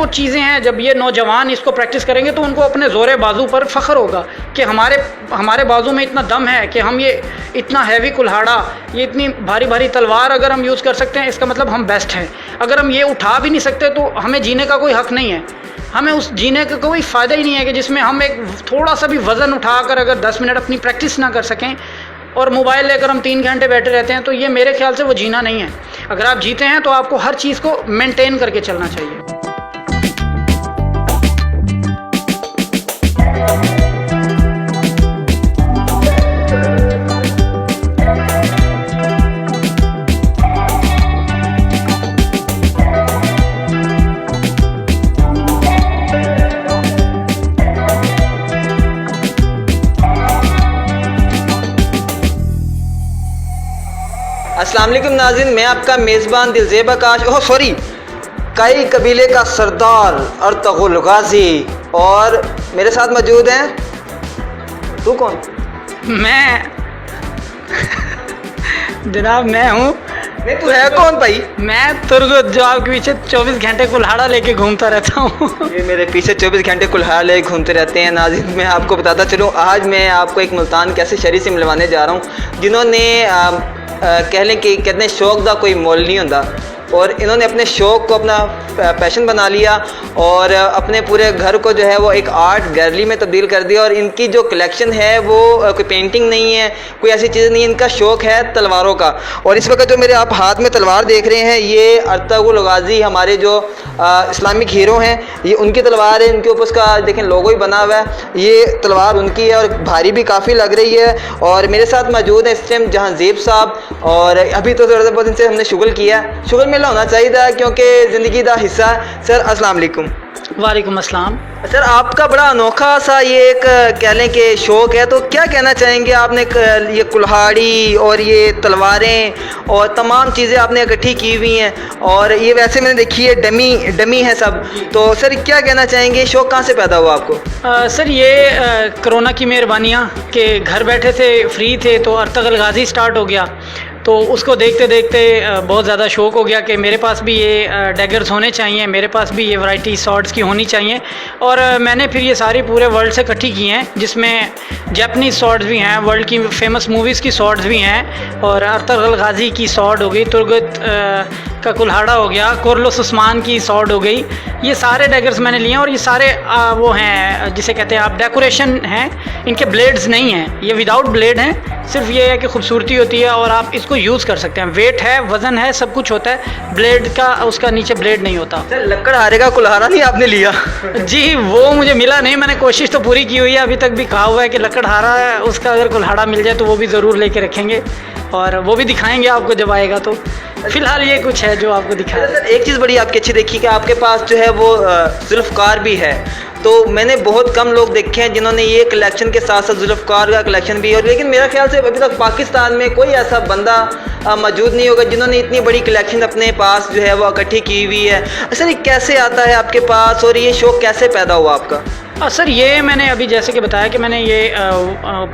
कुछ चीज़ें हैं, जब ये नौजवान इसको प्रैक्टिस करेंगे तो उनको अपने ज़ोरे बाजू पर फ़ख्र होगा कि हमारे बाजू में इतना दम है कि हम ये इतना हैवी कुल्हाड़ा, ये इतनी भारी भारी तलवार अगर हम यूज़ कर सकते हैं, इसका मतलब हम बेस्ट हैं। अगर हम ये उठा भी नहीं सकते तो हमें जीने का कोई हक़ नहीं है, हमें उस जीने का कोई फ़ायदा ही नहीं है कि जिसमें हम एक थोड़ा सा भी वज़न उठाकर अगर 10 मिनट अपनी प्रैक्टिस ना कर सकें और मोबाइल लेकर हम 3 घंटे बैठे रहते हैं, तो ये मेरे ख्याल से वो जीना नहीं है। अगर आप जीते हैं तो आपको हर चीज़ को मेंटेन करके चलना चाहिए। अस्सलाम वालेकुम नाज़रीन, मैं आपका मेज़बान दिलज़ेब आकाश कई कबीले का सरदार अर्तगुल गाजी, और मेरे साथ मौजूद हैं। तू कौन? मैं जनाब मैं हूँ। नहीं, तू है कौन भाई? मैं तुर्गुत, जो आपके पीछे 24 घंटे कुल्हाड़ा लेके घूमता रहता हूँ। ये मेरे पीछे 24 घंटे कुल्हाड़ा लेके घूमते रहते हैं। नाज़रीन, मैं आपको बताता चलूँ, आज मैं आपको एक मुल्तान कैसे शहरी से मिलवाने जा रहा हूँ जिन्होंने कह लें कि कितने शौक़ का कोई मोल नहीं होता, और इन्होंने अपने शौक़ को अपना पैशन बना लिया और अपने पूरे घर को जो है वो एक आर्ट गैलरी में तब्दील कर दिया। और इनकी जो कलेक्शन है वो कोई पेंटिंग नहीं है, कोई ऐसी चीज़ नहीं है, इनका शौक़ है तलवारों का। और इस वक्त जो मेरे आप हाथ में तलवार देख रहे हैं, ये अर्तगुल गाजी हमारे जो इस्लामिक हीरो हैं, ये उनकी तलवार है। इनके ऊपर उसका देखें लोगो ही बना हुआ है। ये तलवार उनकी है और भारी भी काफ़ी लग रही है। और मेरे साथ मौजूद है इस टाइम जहांज़ेब साहब, और अभी तो थोड़ा बहुत इनसे हमने शुगल किया, शुगल मेला होना चाहिए था क्योंकि ज़िंदगी का हिस्सा है। सर अस्सलाम वालेकुम। वालेकुम अस्सलाम। सर, आपका बड़ा अनोखा सा ये एक कह लें कि शौक़ है, तो क्या कहना चाहेंगे? आपने ये कुल्हाड़ी और ये तलवारें और तमाम चीज़ें आपने इकट्ठी की हुई हैं, और ये वैसे मैंने देखी है डमी है सब, तो सर क्या कहना चाहेंगे, शौक़ कहाँ से पैदा हुआ आपको? सर ये कोरोना की मेहरबानियाँ कि घर बैठे थे, फ्री थे, तो अर्तगुल गाजी स्टार्ट हो गया। तो उसको देखते देखते बहुत ज़्यादा शौक़ हो गया कि मेरे पास भी ये डैगर्स होने चाहिए, मेरे पास भी ये वैरायटी स्वॉर्ड्स की होनी चाहिए। और मैंने फिर ये सारी पूरे वर्ल्ड से इकट्ठी की हैं, जिसमें जापानीज़ स्वॉर्ड्स भी हैं, वर्ल्ड की फेमस मूवीज़ की स्वॉर्ड्स भी हैं, और अर्तगुल गाजी की स्वॉर्ड हो गई, तुर्गुत का कुल्हाड़ा हो गया, कोरलुस उस्मान की स्वॉर्ड हो गई। ये सारे डैगर्स मैंने लिए हैं, और ये सारे वो हैं जिसे कहते हैं आप डेकोरेशन हैं, इनके ब्लेड्स नहीं हैं, ये विदाउट ब्लेड हैं। सिर्फ ये है कि खूबसूरती होती है और आप इसको यूज़ कर सकते हैं। वेट है, वज़न है, सब कुछ होता है, ब्लेड का उसका नीचे ब्लेड नहीं होता। सर, लकड़हारे का कुल्हाड़ा नहीं आपने लिया? जी, वो मुझे मिला नहीं, मैंने कोशिश तो पूरी की हुई है, अभी तक भी कहा हुआ है कि लकड़हारा उसका अगर कुल्हाड़ा मिल जाए तो वो भी ज़रूर लेके रखेंगे, और वो भी दिखाएंगे आपको जब आएगा। तो फ़िलहाल ये कुछ है जो आपको दिखाया। सर, एक चीज़ बड़ी आपकी अच्छी देखी कि आपके पास जो है वो ज़ुल्फ़कार भी है। तो मैंने बहुत कम लोग देखे हैं जिन्होंने ये कलेक्शन के साथ साथ ज़ुल्फ़कार का कलेक्शन भी, और लेकिन मेरा ख्याल से अभी तक पाकिस्तान में कोई ऐसा बंदा मौजूद नहीं होगा जिन्होंने इतनी बड़ी कलेक्शन अपने पास जो है वो इकट्ठी की हुई है। सर, ये कैसे आता है आपके पास, और ये शौक़ कैसे पैदा हुआ आपका? सर, ये मैंने अभी जैसे कि बताया कि मैंने ये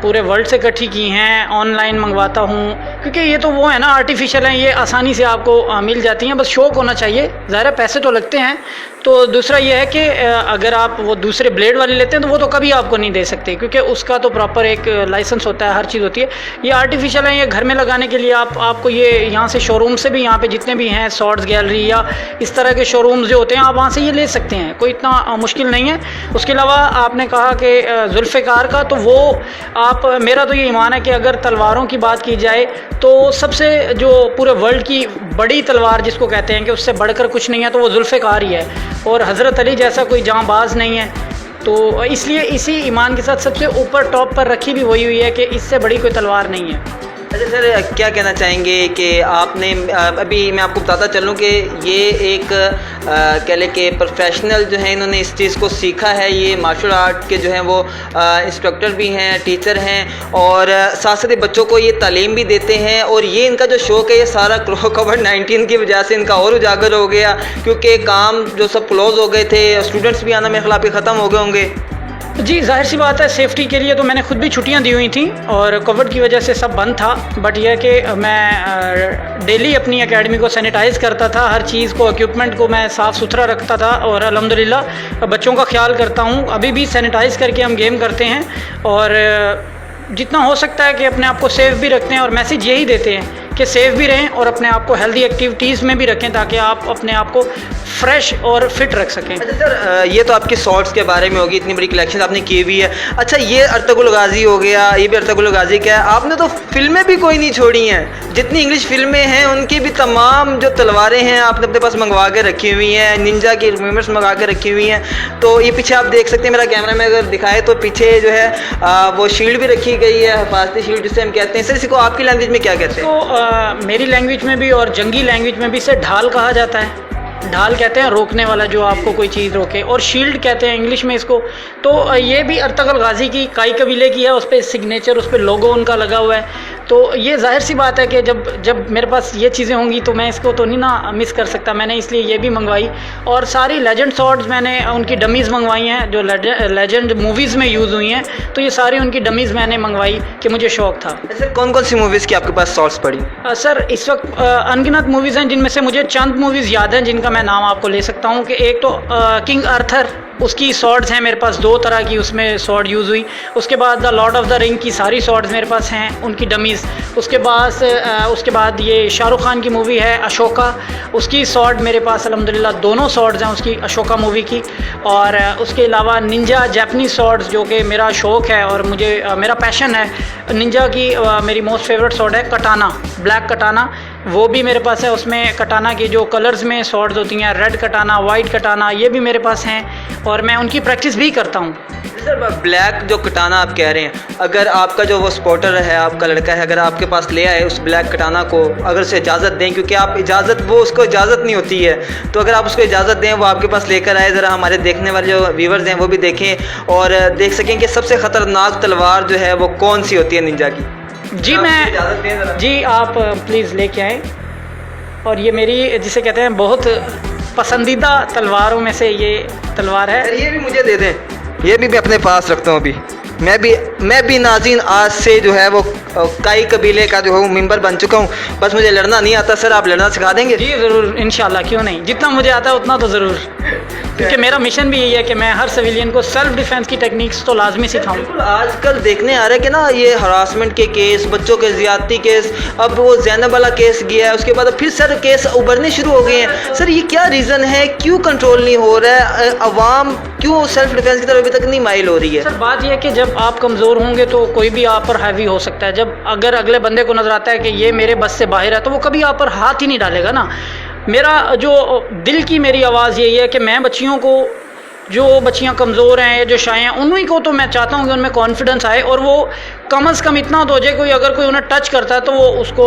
पूरे वर्ल्ड से इकट्ठी की हैं, ऑनलाइन मंगवाता हूँ, क्योंकि ये तो वो है ना, आर्टिफिशियल हैं, ये आसानी से आपको मिल जाती हैं, बस शौक़ होना चाहिए। ज़ाहिर है पैसे तो लगते हैं। तो दूसरा ये है कि अगर आप वो दूसरे ब्लेड वाले लेते हैं तो वो तो कभी आपको नहीं दे सकते, क्योंकि उसका तो प्रॉपर एक लाइसेंस होता है, हर चीज़ होती है। ये आर्टिफिशियल हैं, ये घर में लगाने के लिए आपको ये यहाँ से शोरूम से भी, यहाँ पे जितने भी हैं स्वॉर्ड्स गैलरी या इस तरह के शोरूम्स जो होते हैं, आप वहाँ से ये ले सकते हैं, कोई इतना मुश्किल नहीं है। उसके अलावा आपने कहा कि ज़ुल्फ़कार का, तो वो आप, मेरा तो ये ईमान है कि अगर तलवारों की बात की जाए तो सबसे जो पूरे वर्ल्ड की बड़ी तलवार जिसको कहते हैं कि उससे बढ़कर कुछ नहीं है, तो वो ज़ुल्फ़कार ही है, और हज़रत अली जैसा कोई जांबाज नहीं है। तो इसलिए इसी ईमान के साथ सबसे ऊपर टॉप पर रखी भी वही हुई है कि इससे बड़ी कोई तलवार नहीं है। अच्छा सर, क्या कहना चाहेंगे कि आपने अभी मैं आपको बताता चलूँ कि ये एक कह लें कि प्रोफेशनल जो है, इन्होंने इस चीज़ को सीखा है, ये मार्शल आर्ट के जो हैं वो इंस्ट्रक्टर भी हैं, टीचर हैं, और साथ साथ बच्चों को ये तालीम भी देते हैं। और ये इनका जो शौक़ है, ये सारा कोविड-19 की वजह से इनका और उजागर हो गया, क्योंकि काम जो सब क्लोज़ हो गए थे, स्टूडेंट्स भी आना मेरे ख्याल ख़त्म हो गए होंगे। जी, ज़ाहिर सी बात है, सेफ्टी के लिए तो मैंने खुद भी छुट्टियां दी हुई थी और कोविड की वजह से सब बंद था। बट यह कि मैं डेली अपनी एकेडमी को सैनिटाइज़ करता था, हर चीज़ को, इक्विपमेंट को मैं साफ़ सुथरा रखता था और अल्हम्दुलिल्लाह बच्चों का ख्याल करता हूँ। अभी भी सैनिटाइज़ करके हम गेम करते हैं और जितना हो सकता है कि अपने आप को सेफ़ भी रखते हैं और मैसेज यही देते हैं कि सेफ़ भी रहें और अपने आप को हेल्दी एक्टिविटीज़ में भी रखें ताकि आप अपने आप को फ्रेश और फिट रख सकें। अच्छा सर, ये तो आपके शॉर्ट्स के बारे में होगी, इतनी बड़ी कलेक्शन आपने की हुई है। अच्छा, ये अर्तुगरुल गाजी हो गया, ये भी अर्तुगरुल गाजी का है। आपने तो फिल्में भी कोई नहीं छोड़ी हैं, जितनी इंग्लिश फिल्में हैं उनकी भी तमाम जो तलवारें हैं आपने अपने पास मंगवा के रखी हुई हैं, निंजा की रिमेम्बर्स मंगा के रखी हुई हैं। तो ये पीछे आप देख सकते हैं, मेरा कैमरा में अगर दिखाए तो पीछे जो है वो शील्ड भी रखी गई है, हिफाजती शील्ड जिसे हम कहते हैं। सर, इसको आपकी लैंग्वेज में क्या कहते हैं? तो मेरी लैंग्वेज में भी और जंगी लैंग्वेज में भी इसे ढाल कहा जाता है। ढाल कहते हैं रोकने वाला, जो आपको कोई चीज़ रोके, और शील्ड कहते हैं इंग्लिश में इसको। तो ये भी अर्तुगरुल गाजी की काई कबीले की है, उस पर सिग्नेचर, उस पर लोगो उनका लगा हुआ है। तो ये जाहिर सी बात है कि जब मेरे पास ये चीज़ें होंगी तो मैं इसको तो नहीं ना मिस कर सकता। मैंने इसलिए ये भी मंगवाई और सारी लेजेंड स्वॉर्ड्स मैंने उनकी डमीज़ मंगवाई हैं जो लेजेंड मूवीज़ में यूज़ हुई हैं। तो ये सारी उनकी डमीज़ मैंने मंगवाई कि मुझे शौक़ था। सर, कौन कौन सी मूवीज़ की आपके पास स्वॉर्ड्स पड़ी? सर, इस वक्त अनगिनत मूवीज़ हैं जिनमें से मुझे चंद मूवीज़ याद हैं जिनका मैं नाम आपको ले सकता हूँ कि एक तो किंग आर्थर, उसकी स्वॉर्ड्स हैं मेरे पास 2 तरह की, उसमें स्वॉर्ड यूज़ हुई। उसके बाद the Lord of the ring की सारी स्वॉर्ड्स मेरे पास हैं, उनकी डमीज़। उसके बाद ये शाहरुख खान की मूवी है अशोका, उसकी स्वॉर्ड मेरे पास अल्हम्दुलिल्लाह दोनों स्वॉर्ड्स हैं उसकी, अशोका मूवी की। और उसके अलावा निंजा जैपनीज़ स्वॉर्ड्स, जो कि मेरा शौक़ है और मुझे मेरा पैशन है। निंजा की मेरी मोस्ट फेवरेट स्वॉर्ड है कटाना, ब्लैक कटाना, वो भी मेरे पास है। उसमें कटाना की जो कलर्स में स्वॉर्ड्स होती हैं, रेड कटाना, वाइट कटाना, ये भी मेरे पास हैं और मैं उनकी प्रैक्टिस भी करता हूँ। सर, ब्लैक जो कटाना आप कह रहे हैं, अगर आपका जो वो स्पॉटर है, आपका लड़का है, अगर आपके पास ले आए उस ब्लैक कटाना को, अगर उसे इजाज़त दें, क्योंकि आप उसको इजाज़त नहीं होती है, तो अगर आप उसको इजाज़त दें, वो आपके पास लेकर आए, ज़रा हमारे देखने वाले जो व्यूवर्स हैं वो भी देखें और देख सकें कि सबसे ख़तरनाक तलवार जो है वो कौन सी होती है निंजा की। जी, आप प्लीज़ लेके आएँ। और ये मेरी, जिसे कहते हैं, बहुत पसंदीदा तलवारों में से ये तलवार है। ये भी मुझे दे दें, ये भी मैं अपने पास रखता हूँ। अभी मैं भी नाज़रीन आज से जो है वो काई कबीले का जो है वो मेंबर बन चुका हूँ। बस मुझे लड़ना नहीं आता। सर, आप लड़ना सिखा देंगे? जी ज़रूर, इंशाल्लाह, क्यों नहीं। जितना मुझे आता है उतना तो ज़रूर, क्योंकि मेरा मिशन भी यही है कि मैं हर सिविलियन को सेल्फ डिफेंस की टेक्निक्स तो लाजमी सिखाऊं। बिल्कुल, आजकल देखने आ रहा है कि ना ये हरासमेंट के केस, बच्चों के ज़्यादती केस, अब वो ज़ैनब वाला केस गया है, उसके बाद फिर सर केस उभरने शुरू हो गए हैं। सर, ये क्या रीज़न है, क्यों कंट्रोल नहीं हो रहा है, अवाम क्यों सेल्फ डिफेंस की तरफ अभी तक नहीं माइल हो रही है? सर, बात यह है कि जब आप कमज़ोर होंगे तो कोई भी आप पर हैवी हो सकता है। जब अगर अगले बंदे को नज़र आता है कि ये मेरे बस से बाहर है तो वो कभी आप पर हाथ ही नहीं डालेगा ना। मेरा जो दिल की मेरी आवाज़ यही है कि मैं बच्चियों को, जो बच्चियां कमज़ोर हैं या जो शाये हैं, उन्हीं को तो मैं चाहता हूं कि उनमें कॉन्फिडेंस आए और वो कम अज़ कम इतना तो हो जाए, कोई अगर कोई उन्हें टच करता है तो वो उसको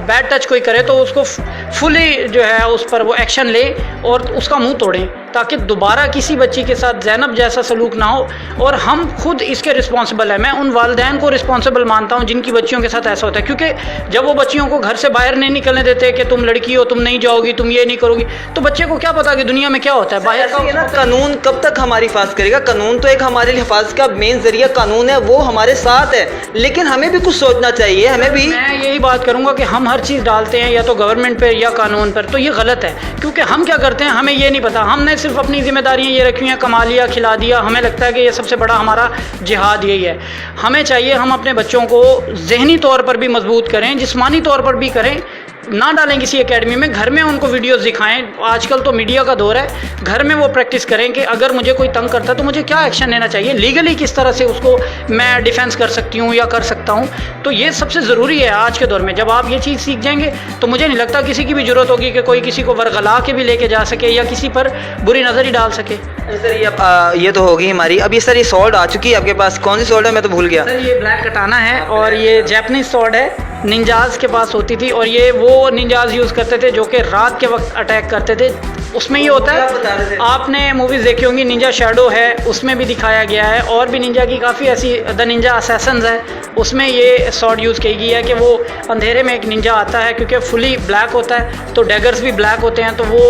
बैड टच कोई करे तो उसको फुली जो है उस पर वो एक्शन ले और उसका मुंह तोड़ें, ताकि दोबारा किसी बच्ची के साथ ज़ैनब जैसा सलूक ना हो। और हम खुद इसके रिस्पॉन्सिबल हैं। मैं उन वालिदैन को रिस्पॉन्सिबल मानता हूं जिनकी बच्चियों के साथ ऐसा होता है, क्योंकि जब वो बच्चियों को घर से बाहर नहीं निकलने देते कि तुम लड़की हो, तुम नहीं जाओगी, तुम ये नहीं करोगी, तो बच्चे को क्या पता कि दुनिया में क्या होता है बाहर का। ना कानून कब तक हमारी हिफाजत करेगा? कानून तो एक हमारे हिफाजत का मेन जरिया कानून है, वो हमारे साथ है, लेकिन हमें भी कुछ सोचना चाहिए। हमें भी, मैं यही बात करूंगा कि हम हर चीज़ डालते हैं या तो गवर्नमेंट पे या कानून पर, तो ये गलत है। क्योंकि हम क्या करते हैं हमें ये नहीं पता, हमने सिर्फ अपनी जिम्मेदारियां ये रखी हैं, कमा लिया, खिला दिया। हमें लगता है कि ये सबसे बड़ा हमारा जिहाद यही है। हमें चाहिए हम अपने बच्चों को ज़हनी तौर पर भी मजबूत करें, जिस्मानी तौर पर भी करें, ना डालें किसी एकेडमी में, घर में उनको वीडियोस दिखाएं। आजकल तो मीडिया का दौर है, घर में वो प्रैक्टिस करें कि अगर मुझे कोई तंग करता है तो मुझे क्या एक्शन लेना चाहिए, लीगली किस तरह से उसको मैं डिफेंस कर सकती हूँ या कर सकता हूँ। तो ये सबसे ज़रूरी है आज के दौर में। जब आप ये चीज़ सीख जाएंगे तो मुझे नहीं लगता किसी की भी ज़रूरत होगी कि कोई किसी को वरगला के भी लेके जा सके या किसी पर बुरी नज़र ही डाल सके। सर, ये तो होगी हमारी। अब ये सर ये स्वॉर्ड आ चुकी है आपके पास, कौन सी स्वॉर्ड है? मैं तो भूल गया। सर, ये ब्लैक कटाना है और ये जैपनीज स्वॉर्ड है। निंजाज के पास होती थी, और ये वो निंजाज यूज़ करते थे जो कि रात के वक्त अटैक करते थे। उसमें ये होता क्या बता रहे है, थे? आपने मूवीज़ देखी होंगी, निंजा शैडो है, उसमें भी दिखाया गया है, और भी निंजा की काफ़ी ऐसी, द निंजा असैसन्स है, उसमें ये शॉट यूज़ की गई है कि वो अंधेरे में एक निंजा आता है, क्योंकि फुली ब्लैक होता है तो डैगर्स भी ब्लैक होते हैं, तो वो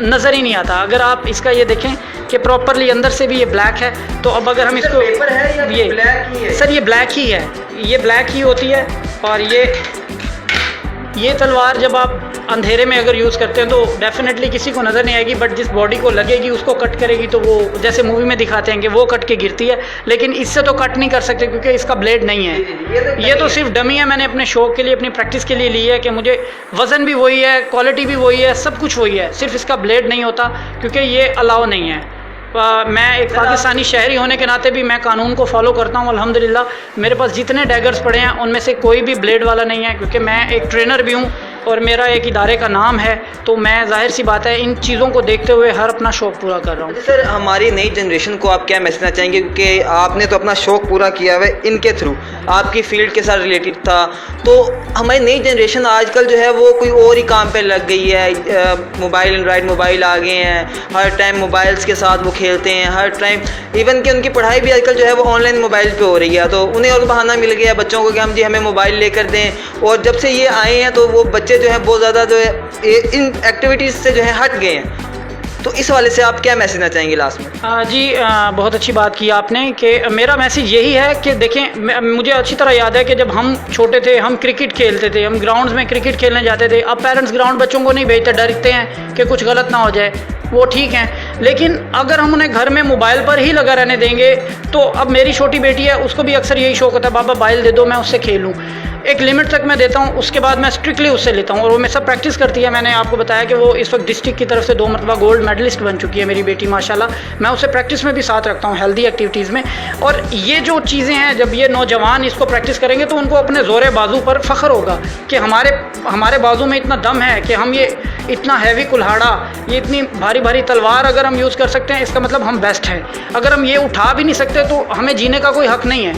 नज़र ही नहीं आता। अगर आप इसका ये देखें कि प्रॉपरली अंदर से भी ये ब्लैक है, तो अब अगर हम इसको, पेपर है या ये ब्लैक ही है? सर ये ब्लैक ही है, ये ब्लैक ही होती है। और ये तलवार जब आप अंधेरे में अगर यूज़ करते हैं तो डेफिनेटली किसी को नज़र नहीं आएगी, बट जिस बॉडी को लगेगी उसको कट करेगी, तो वो जैसे मूवी में दिखाते हैं कि वो कट के गिरती है, लेकिन इससे तो कट नहीं कर सकते क्योंकि इसका ब्लेड नहीं है। ये तो सिर्फ डमी है, मैंने अपने शौक के लिए, अपनी प्रैक्टिस के लिए ली है कि मुझे वज़न भी वही है, क्वालिटी भी वही है, सब कुछ वही है, सिर्फ इसका ब्लेड नहीं होता क्योंकि ये अलाउ नहीं है। मैं एक पाकिस्तानी शहरी होने के नाते भी मैं कानून को फॉलो करता हूँ अल्हम्दुलिल्लाह। मेरे पास जितने डैगर्स पड़े हैं उनमें से कोई भी ब्लेड वाला नहीं है, क्योंकि मैं एक ट्रेनर भी हूँ और मेरा एक इदारे का नाम है, तो मैं जाहिर सी बात है इन चीज़ों को देखते हुए हर अपना शौक़ पूरा कर रहा हूँ। सर, हमारी नई जनरेशन को आप क्या मैसेज देना चाहेंगे, क्योंकि आपने तो अपना शौक़ पूरा किया हुआ है इनके थ्रू, आपकी फील्ड के साथ रिलेटेड था, तो हमारी नई जनरेशन आजकल जो है वो कोई और ही काम पे लग गई है। मोबाइल एंड्रॉइड मोबाइल आ गए हैं, हर टाइम मोबाइल्स के साथ वो खेलते हैं, हर टाइम इवन कि उनकी पढ़ाई भी आजकल जो है वो ऑनलाइन मोबाइल पे हो रही है, तो उन्हें और बहाना मिल गया बच्चों को कि हम जी हमें मोबाइल लेकर दें। और जब से ये आए हैं तो वो बच्चे जो हैं बहुत ज़्यादा जो है इन एक्टिविटीज़ से जो है हट गए हैं, तो इस वाले से आप क्या मैसेज देना चाहेंगे लास्ट में? जी बहुत अच्छी बात की आपने कि मेरा मैसेज यही है कि देखें, मुझे अच्छी तरह याद है कि जब हम छोटे थे हम क्रिकेट खेलते थे, हम ग्राउंड्स में क्रिकेट खेलने जाते थे। अब पेरेंट्स ग्राउंड बच्चों को नहीं भेजते, डरते हैं कि कुछ गलत ना हो जाए, वो ठीक है, लेकिन अगर हम उन्हें घर में मोबाइल पर ही लगा रहने देंगे तो अब मेरी छोटी बेटी है, उसको भी अक्सर यही शौक होता है, बाबा मोबाइल दे दो मैं उससे खेलूँ। एक लिमिट तक मैं देता हूँ, उसके बाद मैं स्ट्रिक्टली उससे लेता हूँ, और वो मेरे साथ प्रैक्टिस करती है। मैंने आपको बताया कि वो इस वक्त डिस्ट्रिक्ट की तरफ से 2 मरतबा गोल्ड मेडलिस्ट बन चुकी है मेरी बेटी माशाल्लाह। मैं उससे प्रैक्टिस में भी साथ रखता हूँ, हेल्दी एक्टिविटीज़ में। और ये जो चीज़ें हैं, जब ये नौजवान इसको प्रैक्टिस करेंगे तो उनको अपने ज़ोरे बाजू पर फ़ख्र होगा कि हमारे बाजू में इतना दम है कि हम ये इतना हैवी कुल्हाड़ा, ये इतनी भारी भारी तलवार अगर हम यूज़ कर सकते हैं, इसका मतलब हम बेस्ट हैं। अगर हम ये उठा भी नहीं सकते तो हमें जीने का कोई हक़ नहीं है,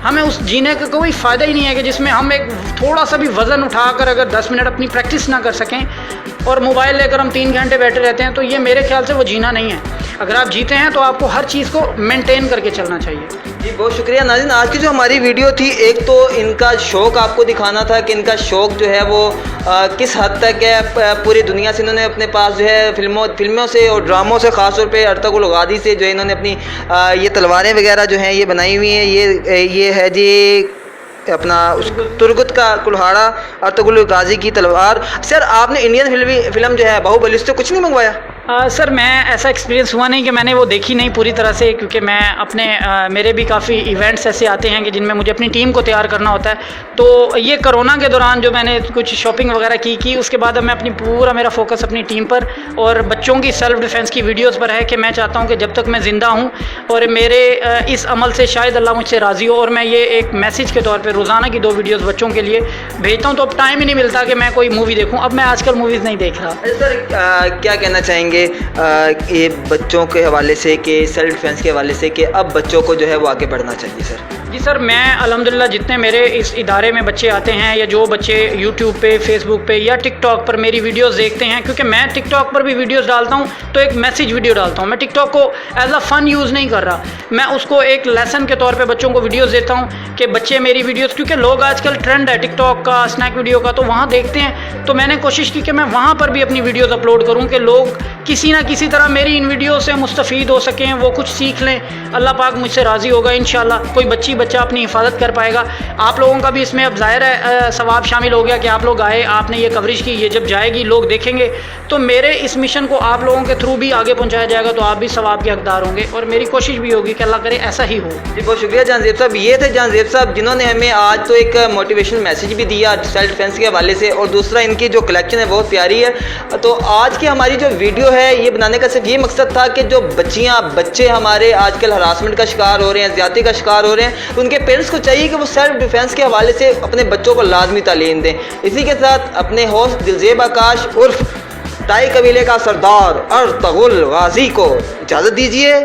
हमें उस जीने का कोई फ़ायदा ही नहीं है कि जिसमें हम एक थोड़ा सा भी वज़न उठाकर अगर 10 मिनट अपनी प्रैक्टिस ना कर सकें और मोबाइल लेकर हम 3 घंटे बैठे रहते हैं, तो ये मेरे ख्याल से वो जीना नहीं है। अगर आप जीते हैं तो आपको हर चीज़ को मेंटेन करके चलना चाहिए। जी बहुत शुक्रिया नाज़रीन। आज की जो हमारी वीडियो थी, एक तो इनका शौक़ आपको दिखाना था कि इनका शौक़ जो है वो किस हद तक है, पूरी दुनिया से इन्होंने अपने पास जो है फिल्मों से और ड्रामों से, ख़ास तौर पे अर्तुगरुल गाज़ी से जो है इन्होंने अपनी ये तलवारें वगैरह जो हैं ये बनाई हुई हैं। ये है जी अपना तुर्गुत का कुल्हाड़ा, अर्तुगरुल गाज़ी की तलवार। सर, आपने इंडियन फिल्म जो है बाहुबली से कुछ नहीं मंगवाया? सर, मैं ऐसा एक्सपीरियंस हुआ नहीं कि मैंने वो देखी नहीं पूरी तरह से, क्योंकि मैं अपने मेरे भी काफ़ी इवेंट्स ऐसे आते हैं कि जिनमें मुझे अपनी टीम को तैयार करना होता है। तो ये कोरोना के दौरान जो मैंने कुछ शॉपिंग वगैरह की उसके बाद अब मैं पूरा मेरा फोकस अपनी टीम पर और बच्चों की सेल्फ़ डिफेंस की वीडियोज़ पर है कि मैं चाहता हूँ कि जब तक मैं ज़िंदा हूँ और मेरे इस अमल से शायद अल्लाह मुझसे राज़ी हो, और मैं ये एक मैसेज के तौर पर रोज़ाना की 2 वीडियोज़ बच्चों के लिए भेजता हूँ। तो अब टाइम ही नहीं मिलता कि मैं कोई मूवी देखूँ, अब मैं आजकल मूवीज़ नहीं देख रहा। सर, क्या कहना चाहेंगे ये बच्चों के हवाले से कि सेल्फ डिफेंस के हवाले से कि अब बच्चों को जो है वो आगे बढ़ना चाहिए? सर जी सर, मैं अल्हम्दुलिल्लाह जितने मेरे इस इदारे में बच्चे आते हैं या जो बच्चे यूट्यूब पे, फेसबुक पे या टिकटॉक पर मेरी वीडियोस देखते हैं, क्योंकि मैं टिकटॉक पर भी वीडियोस डालता हूँ तो एक मैसेज वीडियो डालता हूँ। मैं टिकटॉक को एज अ फ़न यूज़ नहीं कर रहा, मैं उसको एक लेसन के तौर पर बच्चों को वीडियोज़ देता हूँ कि बच्चे मेरी वीडियोज़, क्योंकि लोग आजकल ट्रेंड है टिकटॉक का, स्नैक वीडियो का, तो वहाँ देखते हैं। तो मैंने कोशिश की कि मैं वहाँ पर भी अपनी वीडियोज़ अपलोड करूँ कि लोग किसी ना किसी तरह मेरी इन वीडियो से मुस्तफ़ीद हो सकें, वो कुछ सीख लें। अल्लाह पाक मुझसे राज़ी होगा इंशाल्लाह, कोई बच्चा अपनी हिफाजत कर पाएगा। आप लोगों का भी इसमें अब ज़ाहिर है सवाब शामिल हो गया कि आप लोग आए, आपने ये कवरेज की, ये जब जाएगी लोग देखेंगे तो मेरे इस मिशन को आप लोगों के थ्रू भी आगे पहुँचाया जाएगा, तो आप भी सवाब के हकदार होंगे और मेरी कोशिश भी होगी कि अल्लाह करे ऐसा ही हो। जी बहुत शुक्रिया जानज़ेब साहब। ये थे जानज़ेब साहब जिन्होंने हमें आज तो एक मोटिवेशनल मैसेज भी दिया सेल्फ डिफेंस के हवाले से, और दूसरा इनकी जो कलेक्शन है बहुत प्यारी है। तो आज की हमारी जो वीडियो है ये बनाने का सिर्फ ये मकसद था कि जो बच्चे हमारे आजकल हरासमेंट का शिकार हो रहे हैं, ज़्यादती का शिकार हो रहे हैं, तो उनके पेरेंट्स को चाहिए कि वो सेल्फ डिफेंस के हवाले से अपने बच्चों को लाजमी तालीम दें। इसी के साथ अपने होस्ट दिलजेब आकाश उर्फ टाई कबीले का सरदार अर्तुगरुल गाज़ी को इजाज़त दीजिए।